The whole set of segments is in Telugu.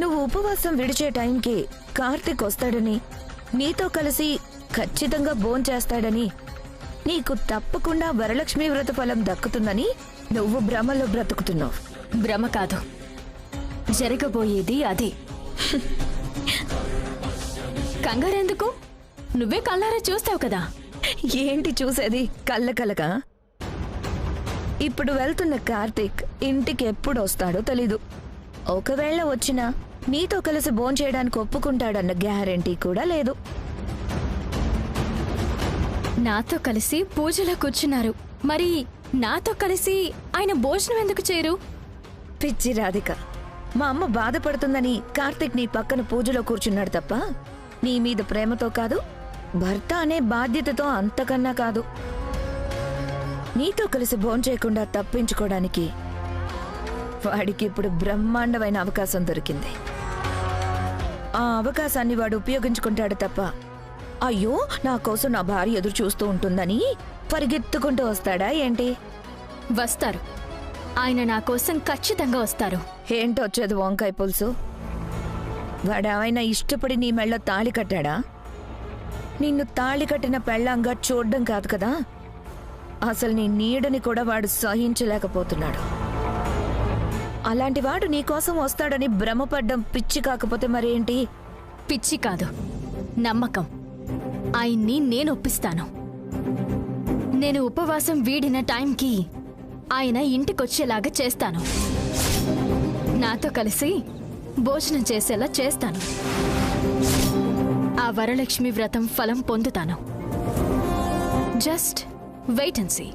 నువ్వు ఉపవాసం విడిచే టైంకి కార్తీక్ వస్తాడని, నీతో కలిసి ఖచ్చితంగా భోంచేస్తాడని, నీకు తప్పకుండా వరలక్ష్మి వ్రత ఫలం దక్కుతుందని నువ్వు భ్రమలో బ్రతుకుతున్నావు. భ్రమ కాదు, జరగబోయేది అదే. కంగారెందుకు? నువ్వే కళ్ళారా చూస్తావు కదా. ఏంటి చూసేది? కళ్ళ ఇప్పుడు వెళ్తున్న కార్తీక్ ఇంటికి ఎప్పుడు వస్తాడో తెలీదు. ఒకవేళ వచ్చినా నీతో కలిసి భోంచేయడానికి ఒప్పుకుంటాడన్న గ్యారెంటీ కూడా లేదు. నాతో కలిసి పూజలో కూర్చున్నారు, మరి నాతో కలిసి ఆయన భోజనం ఎందుకు చేయరు? పిచ్చి రాధిక, మా అమ్మ బాధపడుతుందని కార్తీక్ నీ పక్కన పూజలో కూర్చున్నాడు తప్ప నీ మీద ప్రేమతో కాదు, భర్త అనే బాధ్యతతో అంతకన్నా కాదు. నీతో కలిసి భోంచేయకుండా తప్పించుకోవడానికి వాడికి ఇప్పుడు బ్రహ్మాండమైన అవకాశం దొరికింది. ఆ అవకాశాన్ని వాడు ఉపయోగించుకుంటాడు తప్ప, అయ్యో నా కోసం నా భార్య ఎదురు చూస్తూ ఉంటుందని పరిగెత్తుకుంటూ వస్తాడా ఏంటి? వస్తారు, ఆయన నా కోసం ఖచ్చితంగా వస్తారు. ఏంటొచ్చేది వంకాయ పులుసు? వాడాయన ఇష్టపడి నీ మెళ్ళ తాళి కట్టాడా? నిన్ను తాళి కట్టిన పెళ్ళంగా చూడ్డం కాదు కదా, అసలు నీ నీడని కూడా వాడు సహించలేకపోతున్నాడు. అలాంటి వాడు నీకోసం వస్తాడని భ్రమపడ్డం పిచ్చి కాకపోతే మరేంటి? పిచ్చి కాదు, నమ్మకం. ఆయన్ని నేను ఒప్పిస్తాను. నేను ఉపవాసం వీడిన టైంకి ఆయన ఇంటికొచ్చేలాగా చేస్తాను. నాతో కలిసి భోజనం చేసేలా చేస్తాను. ఆ వరలక్ష్మి వ్రతం ఫలం పొందుతాను. Just wait and see.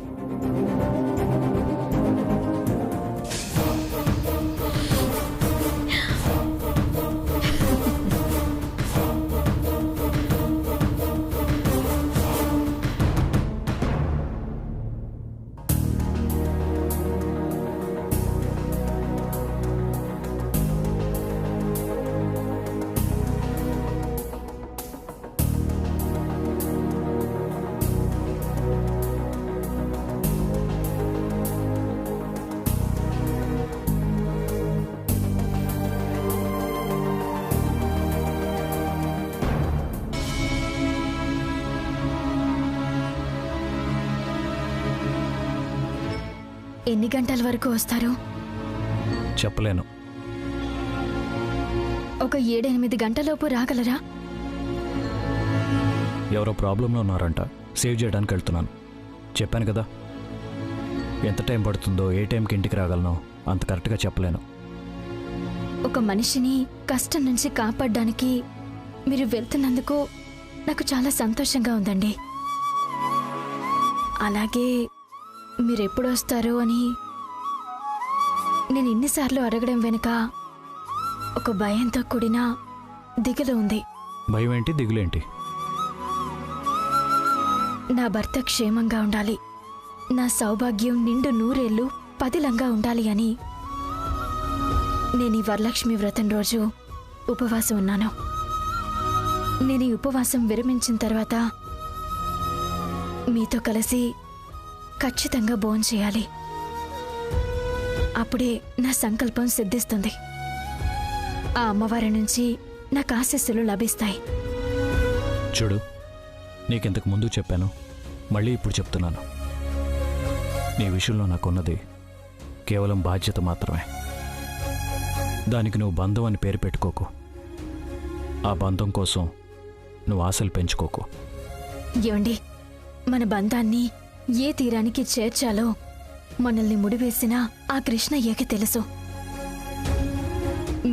ఎన్ని గంటల వరకు వస్తారు? చెప్పలేను. ఒక 7-8 గంటలలోపు రాగలరా? ఎవరో ప్రాబ్లంలో ఉన్నారంట, సేవ్ చేయడానికి వెళ్తున్నాను. చెప్పాను కదా, ఎంత టైం పడుతుందో, ఏ టైంకి ఇంటికి రాగలనో అంత కరెక్ట్గా చెప్పలేను. ఒక మనిషిని కష్టం నుంచి కాపాడడానికి మీరు వెళ్తున్నందుకు నాకు చాలా సంతోషంగా ఉందండి. అలాగే మీరెప్పుడు వస్తారో అని నేను ఇన్నిసార్లు అడగడం వెనుక ఒక భయంతో కూడిన దిగులు ఉంది. భయం ఏంటి, దిగులేంటి? నా భర్త క్షేమంగా ఉండాలి, నా సౌభాగ్యం నిండు నూరేళ్లు పదిలంగా ఉండాలి అని నేను ఈ వరలక్ష్మి వ్రతం రోజు ఉపవాసం ఉన్నాను. నేను ఈ ఉపవాసం విరమించిన తర్వాత మీతో కలిసి ఖచ్చితంగా భోంచేయాలి. అప్పుడే నా సంకల్పం సిద్ధిస్తుంది. ఆ అమ్మవారి నుంచి నాకు ఆశీస్సులు లభిస్తాయి. చూడు, నీకింతకు ముందు చెప్పాను, మళ్ళీ ఇప్పుడు చెప్తున్నాను. నీ విషయంలో నాకున్నది కేవలం బాధ్యత మాత్రమే. దానికి నువ్వు బంధం అని పేరు పెట్టుకోకు. ఆ బంధం కోసం నువ్వు ఆశలు పెంచుకోకు. ఏమండి, మన బంధాన్ని ఏ తీరానికి చేర్చాలో మనల్ని ముడివేసిన ఆ కృష్ణయ్యకి తెలుసు.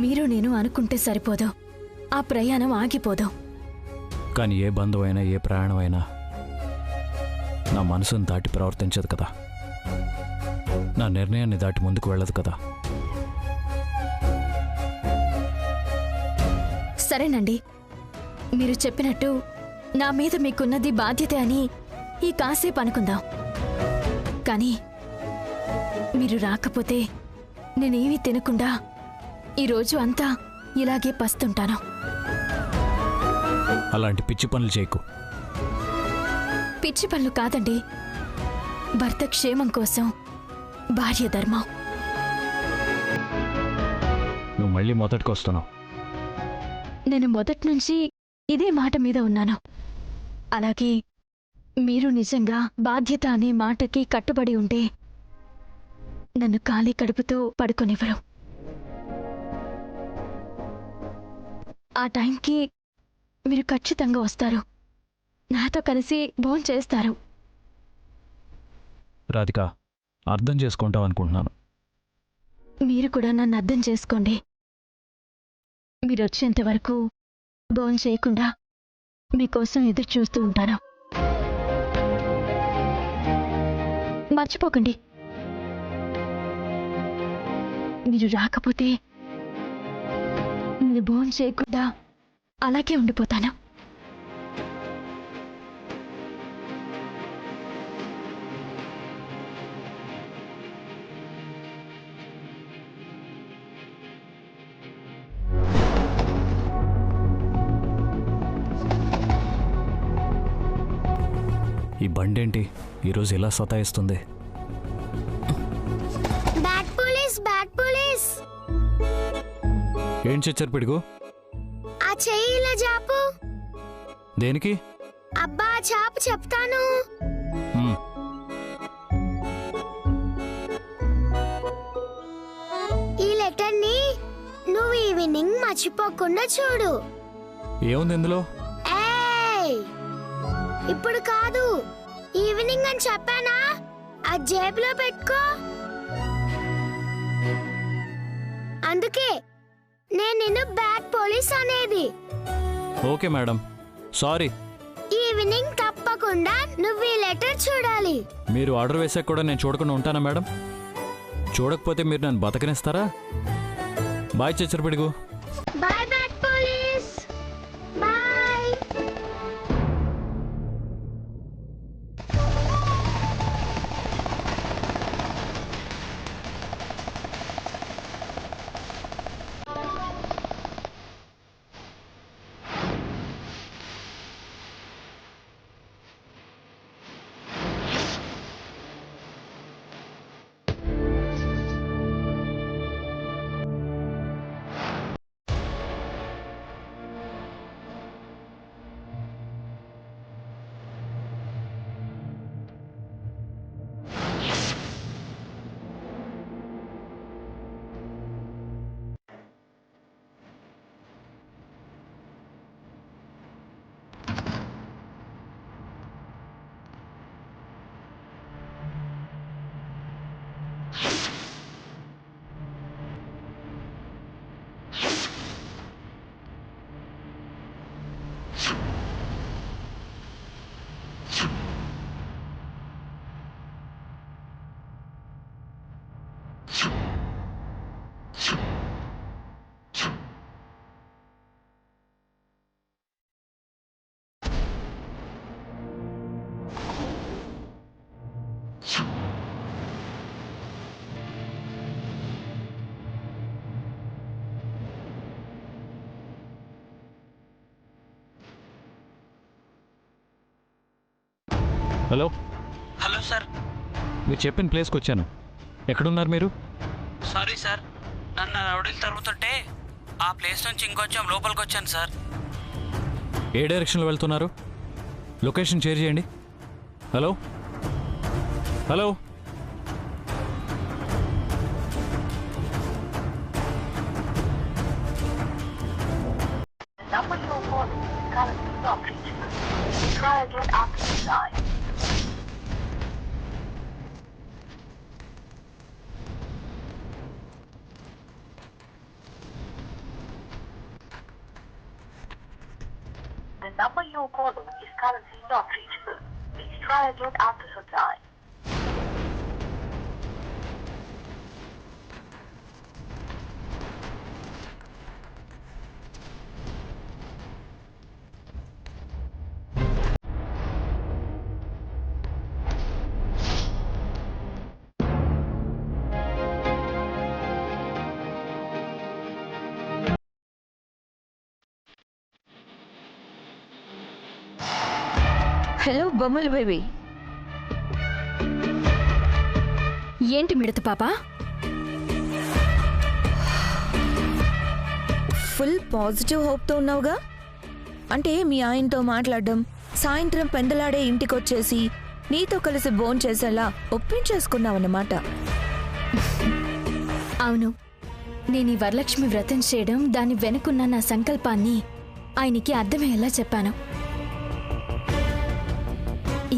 మీరు నేను అనుకుంటే సరిపోదు, ఆ ప్రయాణం ఆగిపోదు. కానీ ఏ బంధమైనా, ఏ ప్రయాణమైనా నా మనసును దాటి ప్రవర్తించదు కదా, నా నిర్ణయాన్ని దాటి ముందుకు వెళ్ళదు కదా. సరేనండి, మీరు చెప్పినట్టు నా మీద మీకున్నది బాధ్యత అని ఈ కాసేపు అనుకుందాం. కానీ మీరు రాకపోతే నేనేమీ తినకుండా ఈరోజు అంతా ఇలాగే పస్తుంటాను. అలాంటి పిచ్చి పనులు చేయకు. పిచ్చి పనులు కాదండి, భర్త క్షేమం కోసం భార్య ధర్మం. నువ్వు మళ్ళీ మొదటికి వస్తున్నావు. నేను మొదటి నుంచి ఇదే మాట మీద ఉన్నాను. అలాగే మీరు నిజంగా బాధ్యత అనే మాటకి కట్టుబడి ఉంటే నన్ను ఖాళీ కడుపుతో పడుకొనివ్వరు. ఆ టైంకి మీరు ఖచ్చితంగా వస్తారు, నాతో కలిసి భోంచేస్తారు. రాధిక, అర్థం చేసుకుంటావు అనుకుంటున్నాను. మీరు కూడా నన్ను అర్థం చేసుకోండి. మీరు వచ్చేంత వరకు భోంచేయకుండా మీకోసం ఎదురు చూస్తూ ఉంటాను. మర్చిపోకండి, మీరు రాకపోతే నేను భోంచేయకుండా అలాగే ఉండిపోతాను. ఈ బండేంటి ఈరోజు ఇలా సతాయిస్తుంది? Bad police, bad police. ఏం చచ్చారు పిడుగు? ఆ చెయ్యి ఇలా చాపు. దేనికి? అబ్బా చాపు, చెప్తాను. హ్మ్, ఈ లెటర్ ని నువ్వు ఈవినింగ్ మర్చిపోకుండా చూడు. ఏముంది ఇందులో? ఏయ్, ఇప్పుడు కాదు, ఈవినింగ్ అని చెప్పానా? ఆ జేబులో పెట్టుకో. అందుకే నేను నిన్ను బ్యాడ్ పోలీస్ అనేది. Okay madam, sorry. ఈవినింగ్ తప్పకుండా నువ్వు ఈ లెటర్ చూడాలి. మీరు ఆర్డర్ వేసాక కూడా నేను చూడకుండా ఉంటానా మేడం? చూడకపోతే మీరు నన్ను బతకనిస్తారా? బాయ్ చచ్చరు పిడుగు. Bye bad police, bye. Hello, hello sir. మీరు చెప్పిన ప్లేస్కి వచ్చాను. ఎక్కడున్నారు మీరు? సారీ సార్, నన్ను రౌడీలు తరుగుతుంటే ఆ ప్లేస్ నుంచి ఇంకొంచెం లోపలికి వచ్చాను సార్. ఏ డైరెక్షన్లో వెళ్తున్నారు? లొకేషన్ షేర్ చేయండి. Hello hello, number you are calling is currently not reachable. Try again after the sign. The number you are calling is currently not reachable. Please try again after the sign. Hello బొమ్మల బేబీ. ఏంటి మిడత పాప? ఫుల్ పాజిటివ్ హోప్తో ఉన్నావుగా. అంటే మీ ఆయనతో మాట్లాడడం, సాయంత్రం పెందలాడే ఇంటికొచ్చేసి నీతో కలిసి భోంచేసేలా ఒప్పించేసుకున్నావన్నమాట. అవును, నేను ఈ వరలక్ష్మి వ్రతం చేయడం, దాని వెనుకున్న నా సంకల్పాన్ని ఆయనకి అర్థమయ్యేలా చెప్పాను.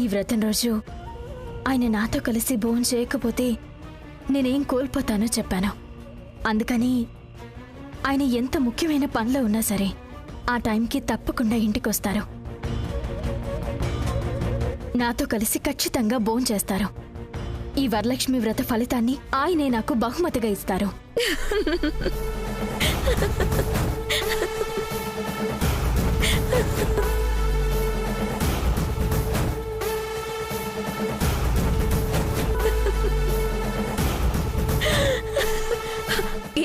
ఈ వ్రతం రోజు ఆయన నాతో కలిసి భోజనం చేయకపోతే నేనేం కోల్పోతానో చెప్పాను. అందుకని ఆయన ఎంత ముఖ్యమైన పనిలో ఉన్నా సరే ఆ టైంకి తప్పకుండా ఇంటికొస్తారు. నాతో కలిసి ఖచ్చితంగా భోజనం చేస్తారు. ఈ వరలక్ష్మి వ్రత ఫలితాన్ని ఆయనే నాకు బహుమతిగా ఇస్తారు.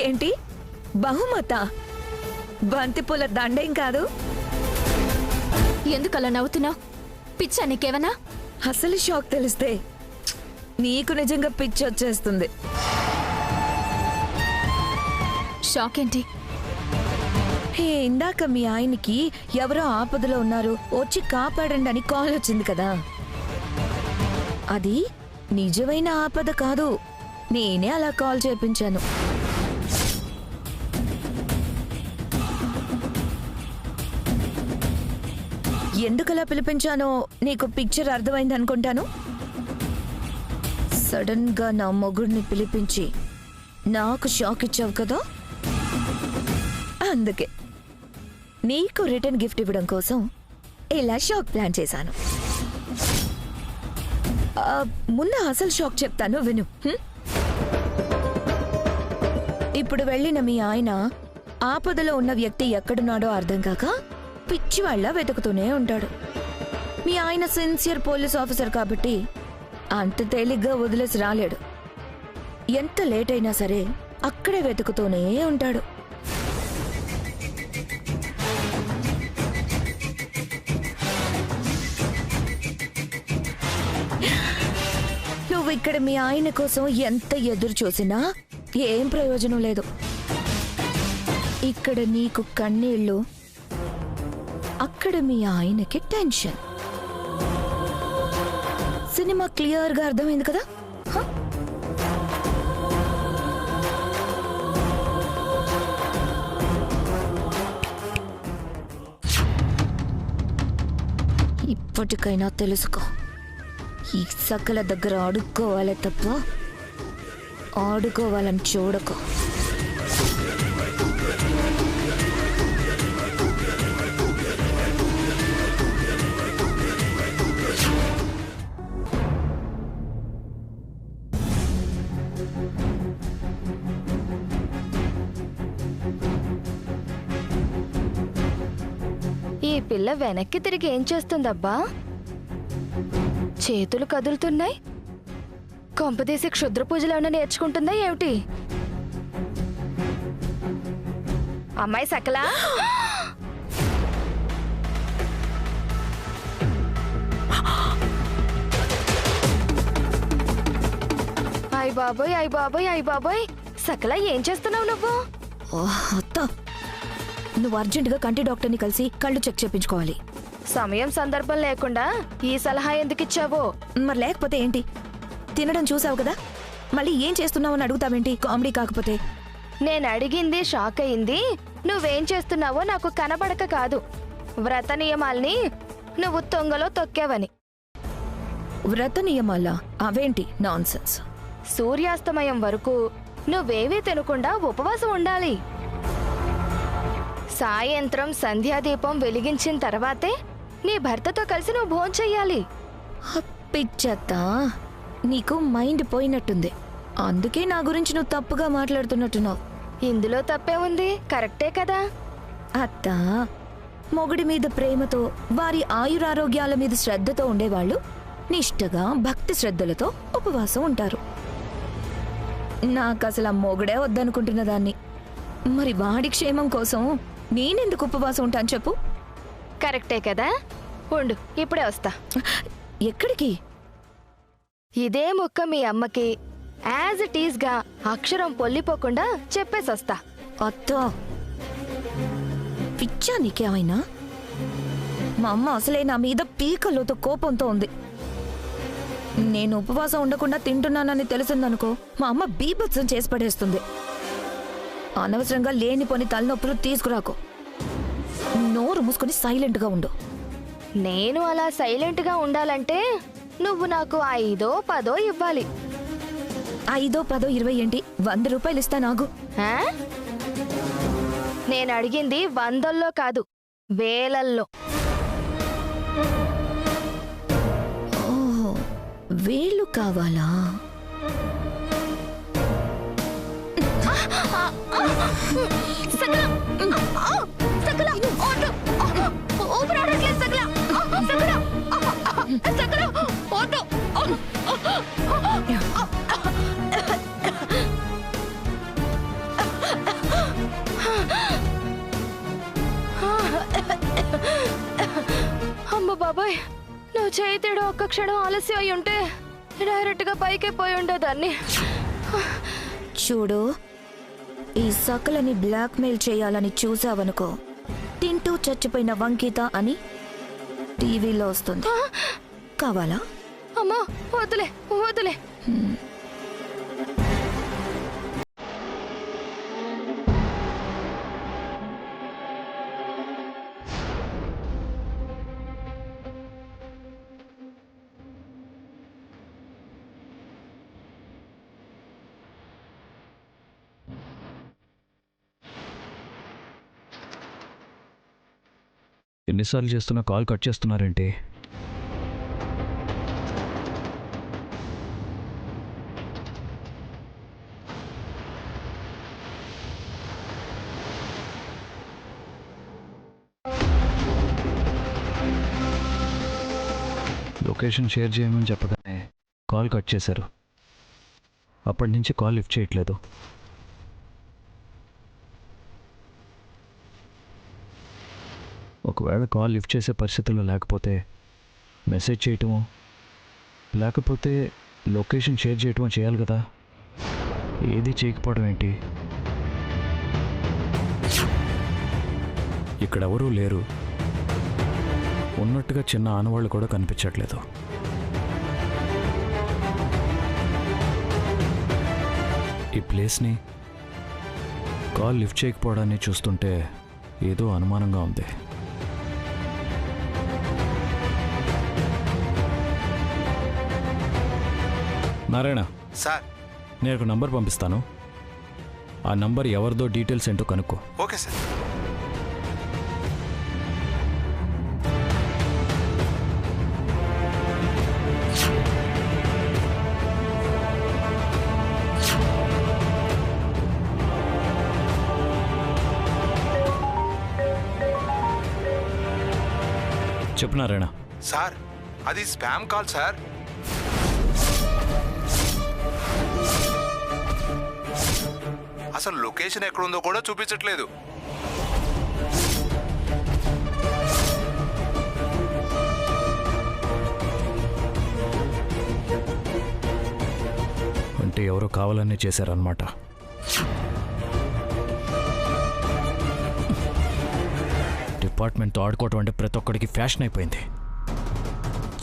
ఏంటి బహుమత? బంతిపూల దండేం కాదు. ఎందుకలా నవ్వుతున్నావు? పిచ్చా నీకేవనా? అసలు షాక్ తెలిస్తే నీకు నిజంగా పిచ్చి వచ్చేస్తుంది. షాక్ ఏంటి? ఇందాక మీ ఆయనకి ఎవరో ఆపదలో ఉన్నారు, వచ్చి కాపాడండి అని కాల్ వచ్చింది కదా. అది నిజమైన ఆపద కాదు, నేనే అలా కాల్ చేపించాను. ఎందుకలా పిలిపించానో నీకు పిక్చర్ అర్థమైంది అనుకుంటాను. సడన్ గా నా మొగుడిని పిలిపించి నాకు షాక్ ఇచ్చావు కదా, అందుకే నీకు రిటర్న్ గిఫ్ట్ ఇవ్వడం కోసం ఇలా షాక్ ప్లాన్ చేశాను. ముందు అసలు షాక్ చెప్తాను, విను. ఇప్పుడు వెళ్ళిన మీ ఆయన ఆపదలో ఉన్న వ్యక్తి ఎక్కడున్నాడో అర్థం కాక పిచ్చివాళ్ళ వెతుకుతూనే ఉంటాడు. మీ ఆయన సిన్సియర్ పోలీస్ ఆఫీసర్ కాబట్టి అంత తేలిగ్గా వదిలేసి రాలేడు. ఎంత లేట్ అయినా సరే అక్కడే వెతుకుతూనే ఉంటాడు. నువ్వు ఇక్కడ మీ ఆయన కోసం ఎంత ఎదురు చూసినా ఏం ప్రయోజనం లేదు. ఇక్కడ నీకు కన్నీళ్ళు, అక్కడ మీ ఆయనకి టెన్షన్. సినిమా క్లియర్గా అర్థమైంది కదా. ఇప్పటికైనా తెలుసుకో, ఈ సకల దగ్గర ఆడుకోవాలే తప్ప ఆడుకోవాలని చూడకో. ఈ పిల్ల వెనక్కి తిరిగి ఏం చేస్తుందబ్బా? చేతులు కదులుతున్నాయి. కొంపదీసి క్షుద్ర పూజలు ఏమైనా నేర్చుకుంటుందా ఏమిటి? అమ్మాయి సకలా, అయ్ బాబోయ్ అయ్ బాబోయ్ అయ్ బాబోయ్, సకలా ఏం చేస్తున్నావు నువ్వు? నువ్వు అర్జెంటుగా కంటి డాక్టర్ని కలిసి కళ్ళు చెక్ చేయించుకోవాలి. సమయం సందర్భం లేకుండా ఈ సలహా ఎందుకు ఇచ్చావో? మరి లేకపోతే ఏంటి? తినడం చూసావు కదా, మళ్ళీ ఏం చేస్తున్నావు అని అడుగుతావేంటి? కామెడీ కాకపోతే. నేను అడిగింది షాక్ అయింది. నువ్వేం చేస్తున్నావో నాకు కనబడక కాదు, వ్రత నియమాల్ని నువ్వు తొంగలో తొక్కావని. వ్రత నియమాలా? అవేంటి నాన్సెన్స్? సూర్యాస్తమయం వరకు నువ్వేవీ తినకుండా ఉపవాసం ఉండాలి. సాయంత్రం సంధ్యాదీపం వెలిగించిన తర్వాతే నీ భర్తతో కలిసి నువ్వు భోంచెయ్యాలి. పిచ్చత్తా, నీకు మైండ్ పోయినట్టుంది. అందుకే నా గురించి నువ్వు తప్పుగా మాట్లాడుతున్నట్టున్నావు. ఇందులో తప్పే ఉంది, కరెక్టే కదా. అత్తా, మొగుడి మీద ప్రేమతో, వారి ఆయురారోగ్యాల మీద శ్రద్ధతో ఉండేవాళ్ళు నిష్టగా భక్తి శ్రద్ధలతో ఉపవాసం ఉంటారు. నాకు అసలు ఆ మొగుడే వద్దనుకుంటున్న దాన్ని. మరి వాడి క్షేమం కోసం నేనెందుకు ఉపవాసం ఉంటాను చెప్పు? కరెక్టే కదా. ఉండు, ఇప్పుడే వస్తా. ఎక్కడికి? ఇదే మొక్క మీ అమ్మకి యాజ్ ఇట్ ఈస్ గా అక్షరం పొల్లిపోకుండా చెప్పేసొస్తా. అత్తా, పిచ్చా నీకేమైనా? మా అమ్మ అసలే నా మీద పీకల్లోతో కోపంతో ఉంది. నేను ఉపవాసం ఉండకుండా తింటున్నానని తెలిసిందనుకో, మా అమ్మ బీభత్సం చేసి పడేస్తుంది. అనవసరంగా లేనిపోని తలనొప్పులు తీసుకురాకు. నోరు మూసుకొని సైలెంట్గా ఉండు. నేను అలా సైలెంట్గా ఉండాలంటే నువ్వు నాకు 5 10 ఇవ్వాలి. 5 10 20 ఏంటి? 100 రూపాయలు ఇస్తా నాగు. ఆ? నేను అడిగింది 100ల్లో కాదు, వేలల్లో. ఓహో, వేళ్ళు కావాలా? అమ్మ బాబాయ్, నువ్వు చేయి తేడా ఒక్క క్షణం ఆలస్యం అయి ఉంటే డైరెక్ట్గా పైకే పోయి ఉండేదాన్ని. చూడు, ఈ సకలని బ్లాక్మెయిల్ చేయాలని చూసావనుకో, తింటూ చచ్చిపోయిన వంకిత అని టీవీలో వస్తుంది. కావాలా? అమ్మా వదిలే వదిలే. ఎన్నిసార్లు చేస్తున్నా కాల్ కట్ చేస్తున్నారేంటి? లొకేషన్ షేర్ చేయమని చెప్పగానే కాల్ కట్ చేశారు. అప్పటి నుంచి కాల్ లిఫ్ట్ చేయట్లేదు. ఒకవేళ కాల్ లిఫ్ట్ చేసే పరిస్థితుల్లో లేకపోతే మెసేజ్ చేయటమో, లేకపోతే లొకేషన్ షేర్ చేయటమో చేయాలి కదా. ఏది చేయకపోవడం ఏంటి? ఇక్కడెవరూ లేరు. ఉన్నట్టుగా చిన్న ఆనవాళ్ళు కూడా కనిపించట్లేదు. ఈ ప్లేస్ని, కాల్ లిఫ్ట్ చేయకపోవడాన్ని చూస్తుంటే ఏదో అనుమానంగా ఉంది. నారాయణ సార్, నేను ఒక నంబర్ పంపిస్తాను. ఆ నంబర్ ఎవరిదో డీటెయిల్స్ ఏంటో కనుక్కో. Okay sir. చెప్పు నారాయణ. సార్, అది స్పామ్ కాల్ సార్. అసలు లొకేషన్ ఎక్కడుందో కూడా చూపించట్లేదు. అంటే ఎవరో కావాలనే చేశారన్నమాట. డిపార్ట్మెంట్తో ఆడుకోవటం అంటే ప్రతి ఒక్కడికి ఫ్యాషన్ అయిపోయింది.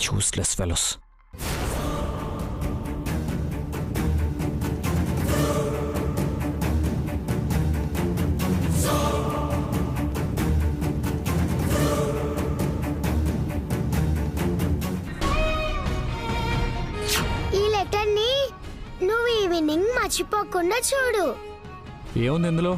Useless fellows. ఈ లెటర్ ని నువ్వు ఈవినింగ్ మర్చిపోకుండా చూడు. ఏముంది ఇందులో?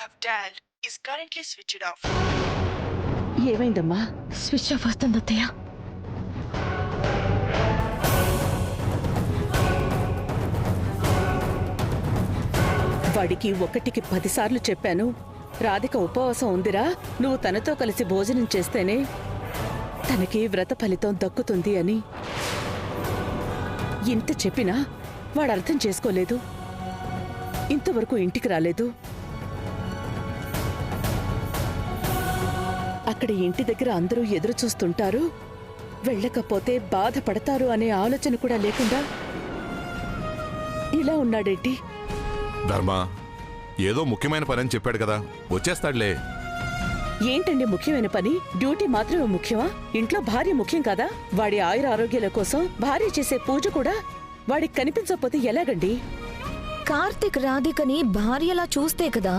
have dialed is currently switched off. ఏమైందమ్మా? స్విచ్ ఆఫ్ వస్తుంది అత్తయ్య. వాడికి 1కి 10 సార్లు చెప్పాను, రాధిక ఉపవాసం ఉందిరా, నువ్వు తనతో కలిసి భోజనం చేస్తేనే తనకి వ్రత ఫలితం దక్కుతుంది అని. ఇంత చెప్పినా వాడు అర్థం చేసుకోలేదు. ఇంతవరకు ఇంటికి రాలేదు. అక్కడ ఇంటి దగ్గర అందరూ ఎదురు చూస్తుంటారు, వెళ్ళకపోతే బాధపడతారు అనే ఆలోచన కూడా లేకుండా ఇలా ఉన్నాడేంటి? ధర్మ ఏదో ముఖ్యమైన పని అని చెప్పాడు కదా, వచ్చేస్తాడులే. ఏంటండి ముఖ్యమైన పని? డ్యూటీ మాత్రమే ముఖ్యమా? ఇంట్లో భార్య ముఖ్యం కదా? వాడి ఆయుర ఆరోగ్యాల కోసం భార్య చేసే పూజ కూడా వాడికి కనిపించకపోతే ఎలాగండి? కార్తిక్ రాధికని భార్యలా చూస్తే కదా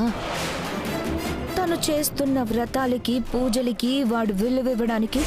తను చేస్తున్న వ్రతాలకి పూజలకి వాడు విలువివ్వడానికి.